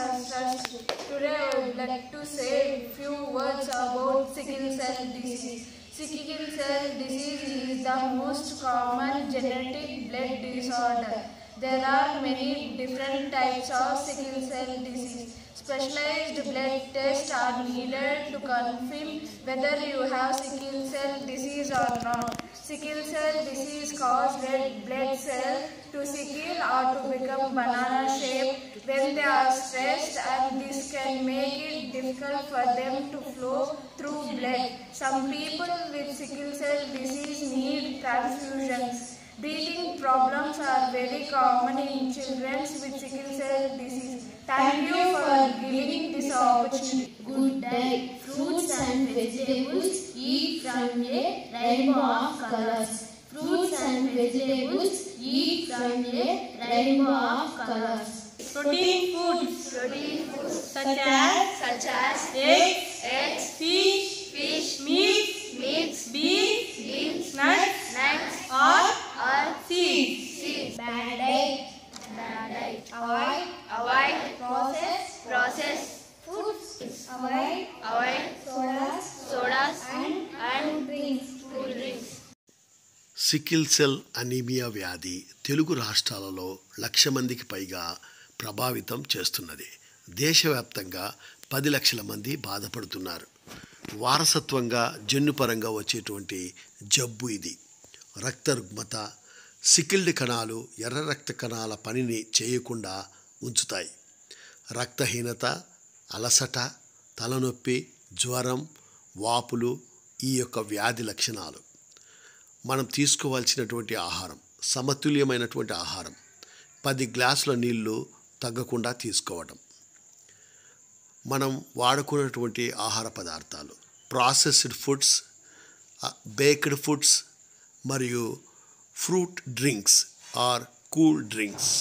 are stressed. Today I would like to say a few words about sickle cell disease. Sickle cell disease is the most common genetic blood disorder. There are many different types of sickle cell disease. Specialized blood tests are needed to confirm whether you have sickle cell disease or not. Sickle cell disease causes red blood cells to sickle or to become banana shaped when they are stressed, and this can make it difficult for them to flow through blood. Some people with sickle cell disease need transfusions. Breathing problems are very common in children with sickle cell disease. Thank you for giving this opportunity. Good diet. Fruits and vegetables. Eat from a rainbow of colors. Fruits and vegetables. Eat from a rainbow of colors. Protein foods. Such as eggs, fish, meat, beans, nuts, or seeds. Bad diet. Avoid processed foods. Avoid sodas and cool drinks. Sickle cell anaemia వ్యాధి తెలుగు రాష్ట్రాలలో 1,00,000 మందికి పైగా ప్రభావితం చేస్తున్నది. దేశవ్యాప్తంగా 10 లక్షల మంది బాధపడుతున్నారు. వారసత్వంగా జన్యుపరంగా వచ్చేటువంటి జబ్బు ఇది. రక్త రుగ్మత, సికిల్డ్ కణాలు ఎర్ర రక్త కణాల పనిని చేయకుండా ఉంచుతాయి. రక్తహీనత, అలసట, తలనొప్పి, జ్వరం, వాపులు ఈ యొక్క వ్యాధి లక్షణాలు. మనం తీసుకోవాల్సినటువంటి ఆహారం సమతుల్యమైనటువంటి ఆహారం. 10 గ్లాసుల నీళ్లు తగ్గకుండా తీసుకోవడం. మనం వాడుకున్నటువంటి ఆహార పదార్థాలు ప్రాసెస్డ్ ఫుడ్స్, బేక్డ్ ఫుడ్స్ మరియు fruit drinks or cool drinks.